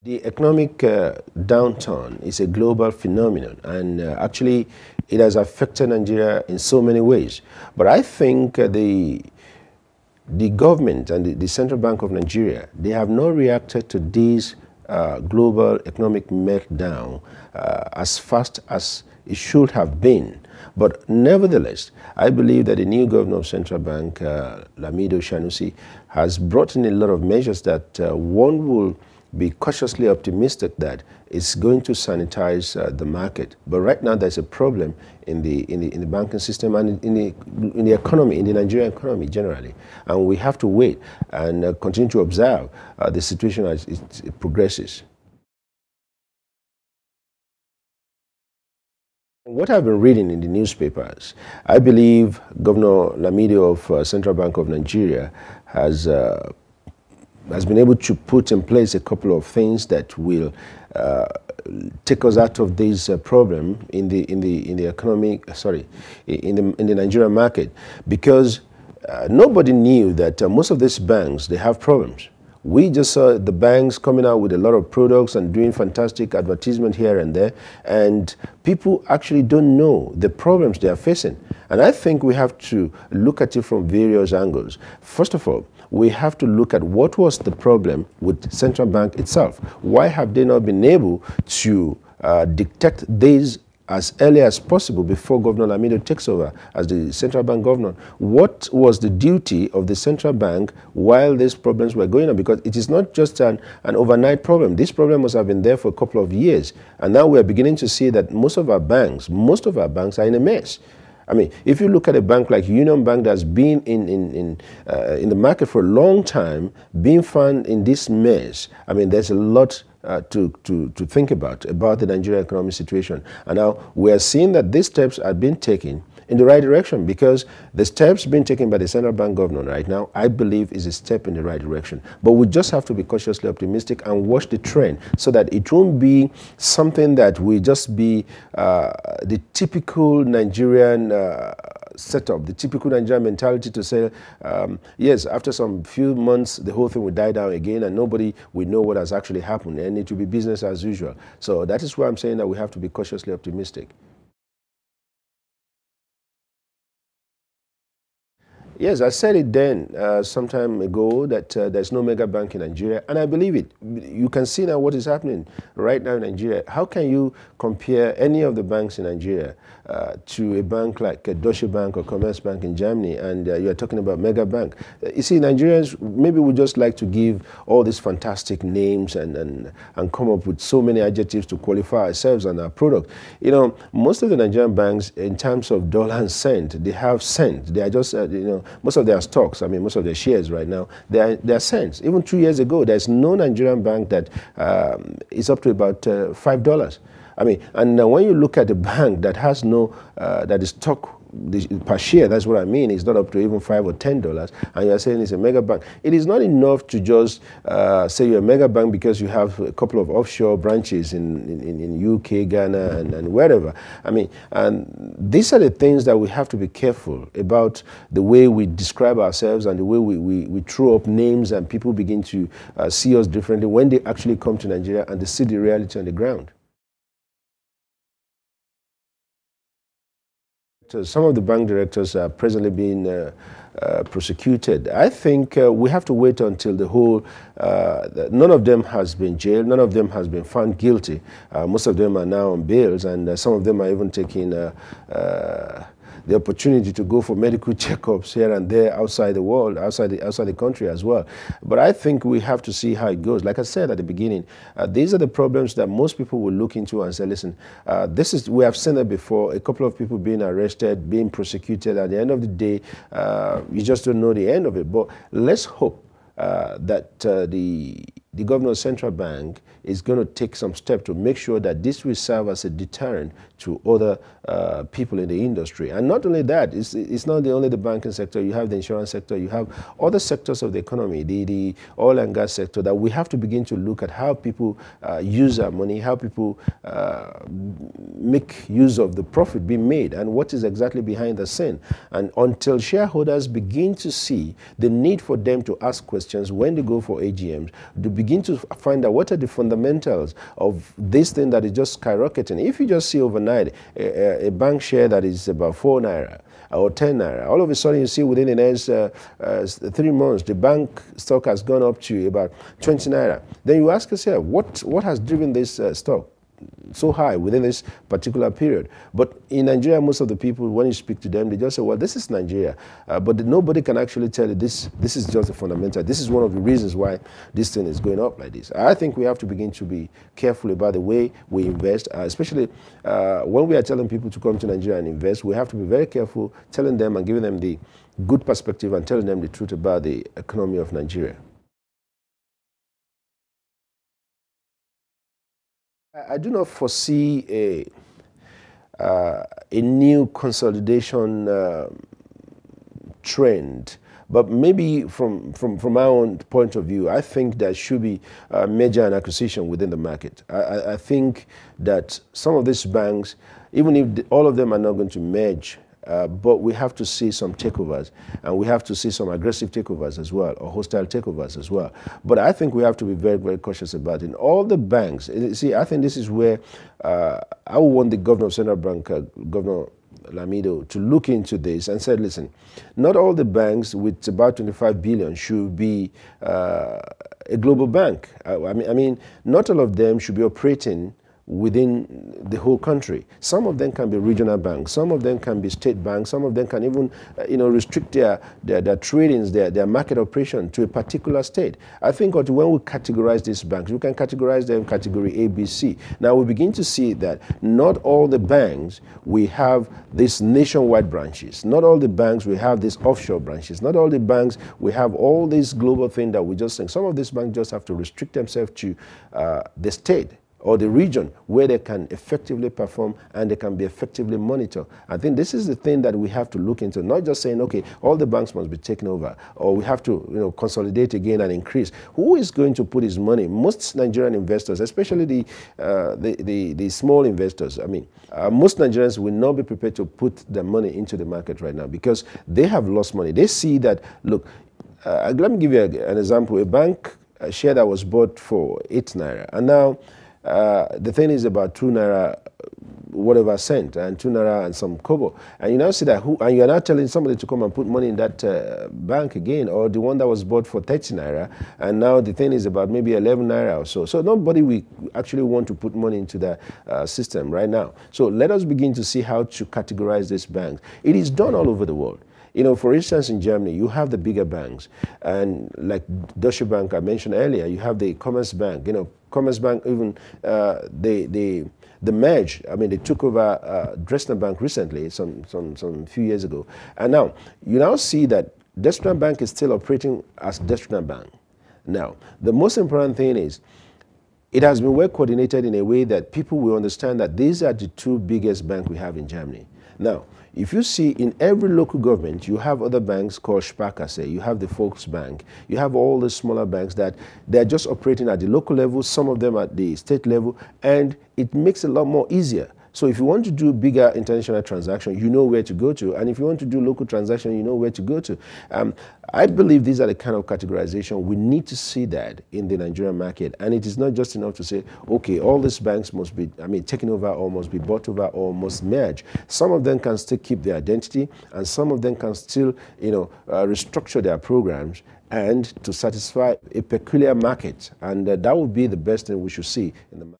The economic downturn is a global phenomenon, and actually it has affected Nigeria in so many ways. But I think the government and the Central Bank of Nigeria, they have not reacted to this global economic meltdown as fast as it should have been. But nevertheless, I believe that the new governor of Central Bank, Lamido Sanusi, has brought in a lot of measures that one will be cautiously optimistic that it's going to sanitize the market. But right now there's a problem in the banking system and in the economy, in the Nigerian economy generally. And we have to wait and continue to observe the situation as it progresses. What I've been reading in the newspapers, I believe Governor Lamido of Central Bank of Nigeria has been able to put in place a couple of things that will take us out of this problem in the economic, in the Nigerian market, because nobody knew that most of these banks, they have problems. We just saw the banks coming out with a lot of products and doing fantastic advertisement here and there, and people actually don't know the problems they are facing. And I think we have to look at it from various angles. First of all, we have to look at what was the problem with Central Bank itself. Why have they not been able to detect these as early as possible before Governor Lamido takes over as the Central Bank governor? What was the duty of the Central Bank while these problems were going on? Because it is not just an overnight problem. This problem must have been there for a couple of years. And now we're beginning to see that most of our banks are in a mess. I mean, if you look at a bank like Union Bank that's been in the market for a long time, being found in this mess, I mean, there's a lot to think about the Nigerian economic situation. And now we are seeing that these steps are being taken in the right direction, because the steps being taken by the Central Bank governor right now, I believe, is a step in the right direction. But we just have to be cautiously optimistic and watch the trend so that it won't be something that will just be the typical Nigerian setup, the typical Nigerian mentality to say, yes, after some few months, the whole thing will die down again and nobody will know what has actually happened, and it will be business as usual. So that is why I'm saying that we have to be cautiously optimistic. Yes, I said it then some time ago that there's no mega bank in Nigeria, and I believe it. You can see now what is happening right now in Nigeria. How can you compare any of the banks in Nigeria to a bank like Deutsche Bank or Commerzbank in Germany, and you're talking about mega bank? You see, Nigerians maybe would just like to give all these fantastic names and come up with so many adjectives to qualify ourselves and our product. You know, most of the Nigerian banks, in terms of dollar and cent, they have cent. They are just, you know, most of their stocks, I mean, most of their shares right now, they are cents. Even 2 years ago, there's no Nigerian bank that is up to about $5. I mean, and when you look at a bank that has no, that is stock per share, that's what I mean, it's not up to even $5 or $10, and you're saying it's a mega bank. It is not enough to just say you're a mega bank because you have a couple of offshore branches in UK, Ghana, and wherever. I mean, and these are the things that we have to be careful about, the way we describe ourselves and the way we throw up names, and people begin to see us differently when they actually come to Nigeria and they see the reality on the ground. Some of the bank directors are presently being prosecuted. I think we have to wait until the whole, none of them has been jailed, none of them has been found guilty. Most of them are now on bails, and some of them are even taking the opportunity to go for medical checkups here and there outside the world, outside the country as well. But I think we have to see how it goes. Like I said at the beginning, these are the problems that most people will look into and say, listen, we have seen it before, a couple of people being arrested, being prosecuted. At the end of the day, you just don't know the end of it. But let's hope that the governor of Central Bank is going to take some steps to make sure that this will serve as a deterrent to other people in the industry. And not only that, it's not only the banking sector, you have the insurance sector, you have other sectors of the economy, the oil and gas sector, that we have to begin to look at how people use our money, how people make use of the profit being made, and what is exactly behind the scene. And until shareholders begin to see the need for them to ask questions when they go for AGMs, begin to find out what are the fundamentals of this thing that is just skyrocketing. If you just see overnight a bank share that is about 4 naira or 10 naira, all of a sudden you see within the next 3 months the bank stock has gone up to about 20 naira. Then you ask yourself, what has driven this stock so high within this particular period? But in Nigeria, most of the people, when you speak to them, they just say, well, this is Nigeria. But nobody can actually tell you this is just a fundamental. This is one of the reasons why this thing is going up like this. I think we have to begin to be careful about the way we invest, especially when we are telling people to come to Nigeria and invest. We have to be very careful telling them and giving them the good perspective and telling them the truth about the economy of Nigeria. I do not foresee a new consolidation trend, but maybe from my own point of view, I think there should be merger and acquisition within the market. I think that some of these banks, even if all of them are not going to merge, but we have to see some takeovers, and we have to see some aggressive takeovers as well, or hostile takeovers as well. But I think we have to be very, very cautious about it. In all the banks, see, I think this is where I would want the governor of Central Bank, Governor Lamido, to look into this and say, listen, not all the banks with about 25 billion should be a global bank. I mean, not all of them should be operating within the whole country. Some of them can be regional banks, some of them can be state banks, some of them can even restrict their tradings, their market operation to a particular state. I think when we categorize these banks, we can categorize them category A, B, C. Now we begin to see that not all the banks we have these nationwide branches, not all the banks we have these offshore branches, not all the banks we have all these global things that we just think. Some of these banks just have to restrict themselves to the state or the region where they can effectively perform and they can be effectively monitored. I think this is the thing that we have to look into, not just saying, okay, all the banks must be taken over, or we have to consolidate again and increase. Who is going to put his money? Most Nigerian investors, especially the small investors, I mean, most Nigerians will not be prepared to put their money into the market right now because they have lost money. They see that, look, let me give you an example. A bank share that was bought for 8 naira, and now the thing is about 2 naira whatever cent and 2 naira and some kobo, and you now see that and you're now telling somebody to come and put money in that bank again, or the one that was bought for 30 naira and now the thing is about maybe 11 naira or so. So nobody will actually want to put money into that system right now. So let us begin to see how to categorize these banks. It is done all over the world. For instance, in Germany, you have the bigger banks, and like Deutsche Bank I mentioned earlier, you have the Commerzbank. Commerzbank even the merge. I mean, they took over Dresdner Bank recently, some few years ago, and now you now see that Dresdner Bank is still operating as Dresdner Bank. Now, the most important thing is it has been well coordinated in a way that people will understand that these are the two biggest banks we have in Germany. Now, if you see in every local government, you have other banks called Sparkasse, you have the Volksbank, you have all the smaller banks that they're just operating at the local level, some of them at the state level, and it makes it a lot more easier. So if you want to do bigger international transactions, you know where to go to. And if you want to do local transactions, you know where to go to. I believe these are the kind of categorization we need to see that in the Nigerian market. And it is not just enough to say, okay, all these banks must be, taken over or must be bought over or must merge. Some of them can still keep their identity, and some of them can still, restructure their programs and to satisfy a peculiar market. And that would be the best thing we should see in the market.